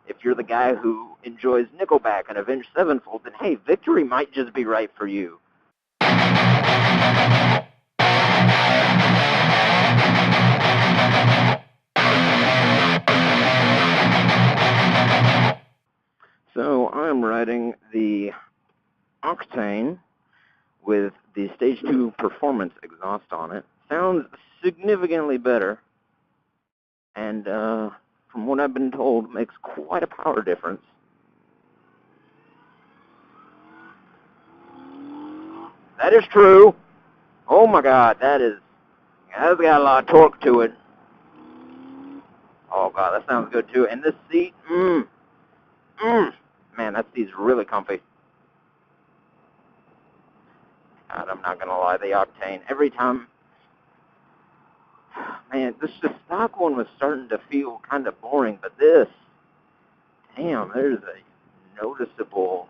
if you're the guy who enjoys Nickelback and Avenged Sevenfold, then hey, Victory might just be right for you. So I'm riding the Octane with the Stage 2 Performance exhaust on it. Sounds significantly better, and from what I've been told, makes quite a power difference. That is true. Oh my God, that's got a lot of torque to it. Oh God, that sounds good too. And this seat, man, that seat's really comfy. God, I'm not gonna lie, the Octane, every time, man, the stock one was starting to feel kind of boring, but this, damn, there's a noticeable,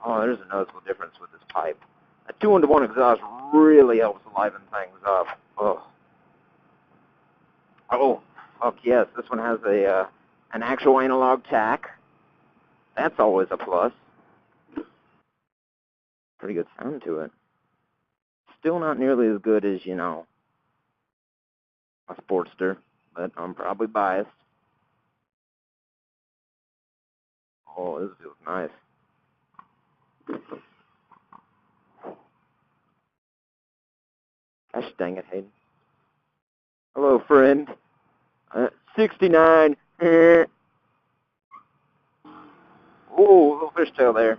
there's a noticeable difference with this pipe. A 2-1 exhaust really helps liven things up. Oh, fuck yes, this one has an actual analog tack. That's always a plus. Pretty good sound to it. Still not nearly as good as, you know, a Sportster, but I'm probably biased. Oh, this feels nice. Gosh dang it, Hayden. Hello, friend. 69. Oh, little fishtail there.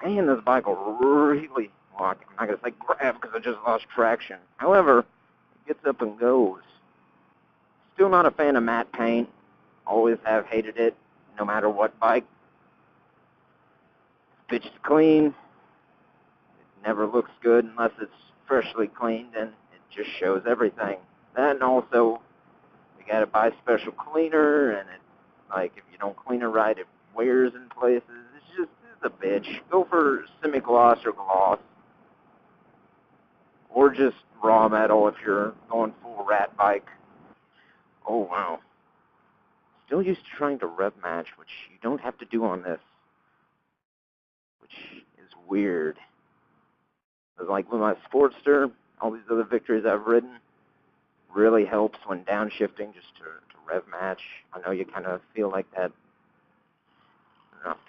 Man, this bike will really, well, I'm not going to say grab because I just lost traction. However, it gets up and goes. Still not a fan of matte paint. Always have hated it, no matter what bike. Bitch is clean. It never looks good unless it's freshly cleaned, and it just shows everything. Then also, you gotta buy special cleaner, and it's like if you don't clean it right, it wears in places. It's a bitch. Go for semi-gloss or gloss, or just raw metal if you're going full rat bike. Oh wow. Still used to trying to rev match, which you don't have to do on this, which is weird. Because like with my Sportster, all these other Victories I've ridden, really helps when downshifting just to rev match. I know you kind of feel like that.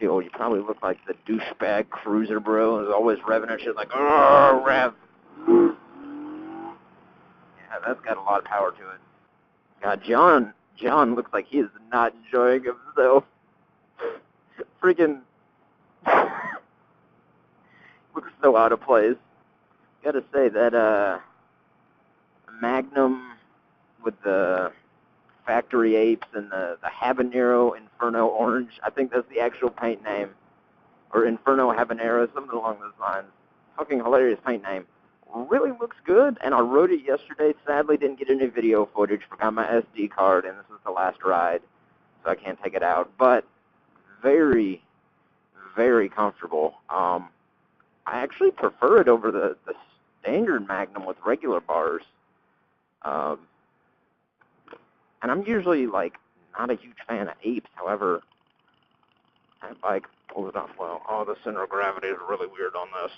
You probably look like the douchebag cruiser bro who's always revving and shit like, oh, rev. Yeah, that's got a lot of power to it. God, John looks like he is not enjoying himself. Freaking looks so out of place. Gotta say that Magnum with the factory apes and the Habanero Inferno Orange, I think that's the actual paint name, or Inferno Habanero, something along those lines. Fucking hilarious paint name. Really looks good, and I rode it yesterday. Sadly, didn't get any video footage. Forgot my SD card, and this is the last ride, so I can't take it out. But very, very comfortable. I actually prefer it over the standard Magnum with regular bars. And I'm usually, like, not a huge fan of apes. However, that bike pulls it off well. Oh, the center of gravity is really weird on this.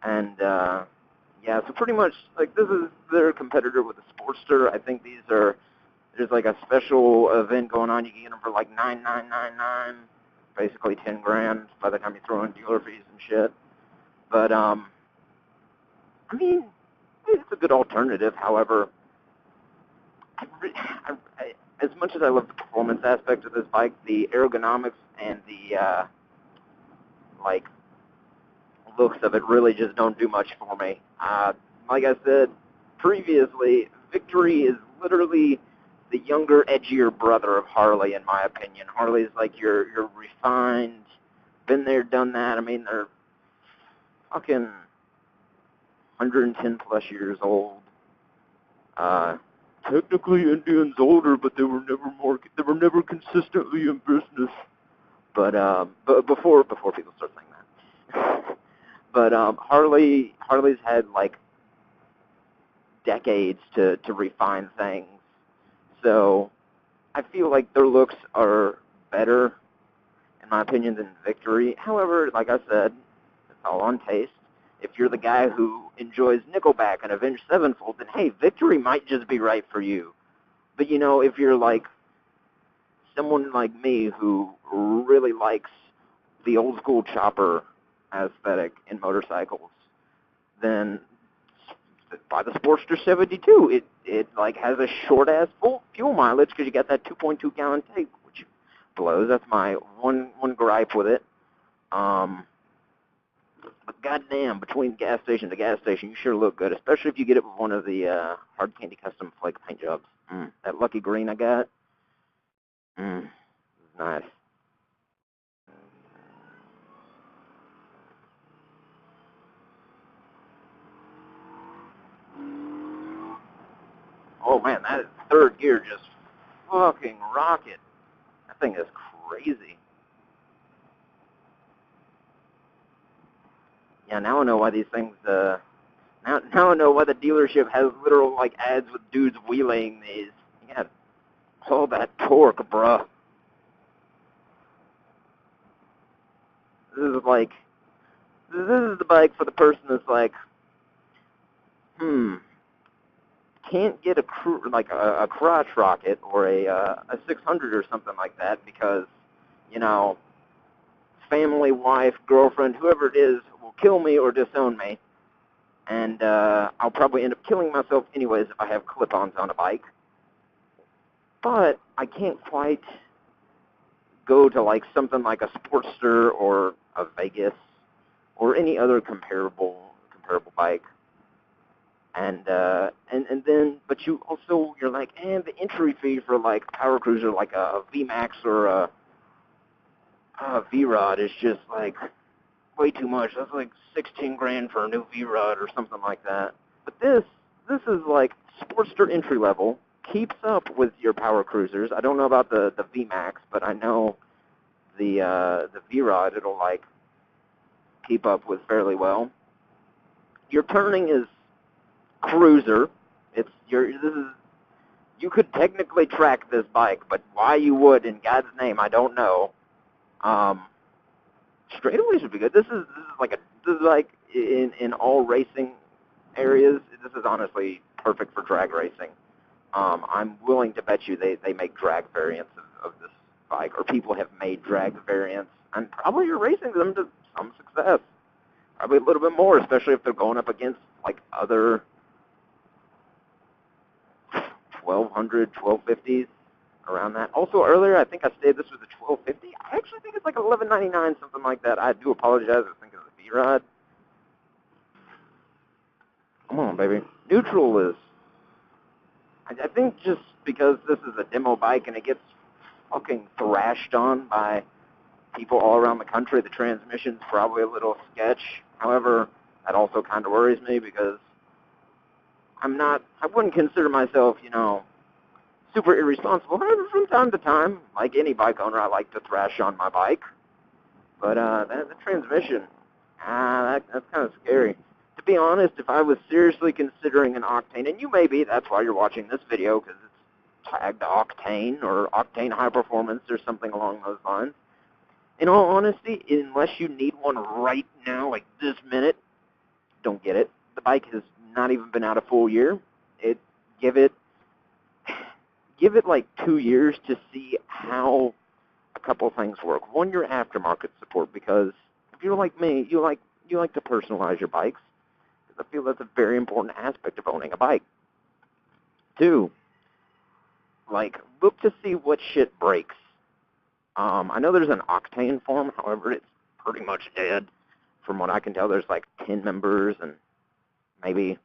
And, yeah, so pretty much, like, this is their competitor with the Sportster. I think there's like a special event going on. You can get them for like $9,999, basically 10 grand by the time you throw in dealer fees and shit. But, I mean, it's a good alternative. However, as much as I love the performance aspect of this bike, the ergonomics and the, like, looks of it really just don't do much for me. Like I said previously, Victory is literally the younger, edgier brother of Harley, in my opinion. Harley's like your refined, been there, done that. I mean, they're fucking 110 plus years old. technically Indians older, but they were never consistently in business. But before people start saying that. But Harley's had like decades to refine things. So I feel like their looks are better, in my opinion, than Victory. However, like I said, it's all on taste. If you're the guy who enjoys Nickelback and Avenged Sevenfold, then hey, Victory might just be right for you. But you know, if you're like someone like me who really likes the old school chopper aesthetic in motorcycles, then buy the Sportster 72. It like has a short ass fuel mileage because you got that 2.2 gallon tank, which blows. That's my one gripe with it. But goddamn, between gas station to gas station, you sure look good, especially if you get it with one of the Hard Candy Custom Flake paint jobs. That lucky green I got, nice. Oh man, that third gear just fucking rocket. That thing is crazy. Yeah, now I know why these things. Now I know why the dealership has literal like ads with dudes wheeling these. You got all that torque, bruh. This is like, this is the bike for the person that's like, can't get a crotch rocket or a 600 or something like that because, you know, family, wife, girlfriend, whoever it is will kill me or disown me, and I'll probably end up killing myself anyways if I have clip-ons on a bike. But I can't quite go to like something like a Sportster or a Vegas or any other comparable bike. And then, but you're like, and the entry fee for like a power cruiser like a VMAX or a V-Rod is just like way too much. That's like 16 grand for a new V-Rod or something like that. But this is like Sportster entry level, keeps up with your power cruisers. I don't know about the VMAX, but I know the V-Rod it'll like keep up with fairly well. Your turning is cruiser. You could technically track this bike, but why you would in God's name, I don't know. Straightaways would be good. This is like in all racing areas. This is honestly perfect for drag racing. I'm willing to bet you they make drag variants of this bike, or people have made drag variants, and probably you're racing them to some success. Probably a little bit more, especially if they're going up against like other 1200, 1250s around that. Also earlier, I think I stated this was a 1250. I actually think it's like 1199, something like that. I do apologize. I was thinking of the V-Rod. Come on, baby. Neutral is. I think just because this is a demo bike and it gets fucking thrashed on by people all around the country, the transmission's probably a little sketch. However, that also kind of worries me because I wouldn't consider myself, you know, super irresponsible. However, from time to time, like any bike owner, I like to thrash on my bike. But the transmission, that's kind of scary. To be honest, if I was seriously considering an Octane, and you may be, that's why you're watching this video, because it's tagged Octane or Octane High Performance or something along those lines. In all honesty, unless you need one right now, like this minute, don't get it. The bike has not even been out a full year. Give it like 2 years to see how a couple things work. One, your aftermarket support, because if you're like me, you like to personalize your bikes. Because I feel that's a very important aspect of owning a bike. Two, like look to see what shit breaks. I know there's an Octane forum, however, it's pretty much dead. From what I can tell, there's like 10 members and maybe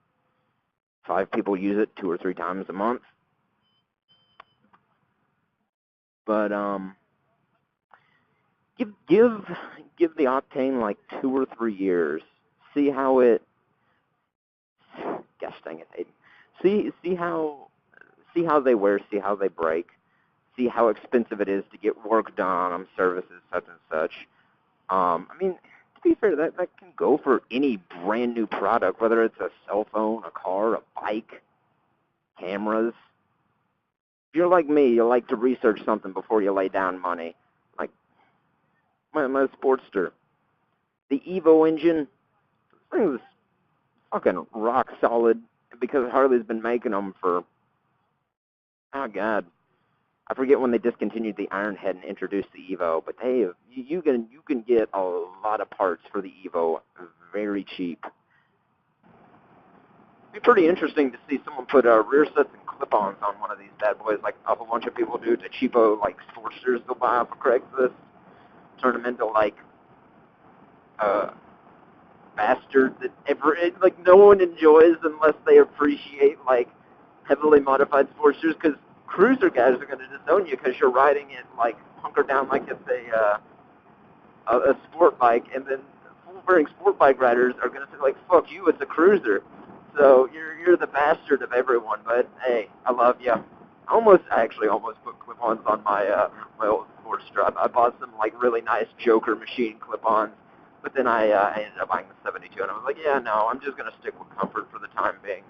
5 people use it 2 or 3 times a month. But give the Octane like 2 or 3 years. See how it. Gosh dang it, Hayden. See see how they wear, see how they break, see how expensive it is to get work done on them, services such and such. I mean, to be fair, that can go for any brand new product, whether it's a cell phone, a car, a bike, cameras. If you're like me, you like to research something before you lay down money. Like my Sportster, the Evo engine, this thing is fucking rock solid because Harley's been making them for, oh god, I forget when they discontinued the Ironhead and introduced the Evo, but they you can get a lot of parts for the Evo very cheap. It'd be pretty interesting to see someone put rear sets and clip-ons on one of these bad boys, like a whole bunch of people do to cheapo like Sportsters they'll buy off of Craigslist, turn them into like uh, bastards that like no one enjoys unless they appreciate like heavily modified Sportsters, because cruiser guys are going to disown you because you're riding it like hunkered down like it's a sport bike, and then full-bearing sport bike riders are going to say like, "Fuck you, it's a cruiser." So you're the bastard of everyone. But hey, I love you. I actually almost put clip-ons on my old Sportster. I bought some like really nice Joker machine clip-ons, but then I ended up buying the 72, and I was like, yeah, no, I'm just going to stick with comfort for the time being.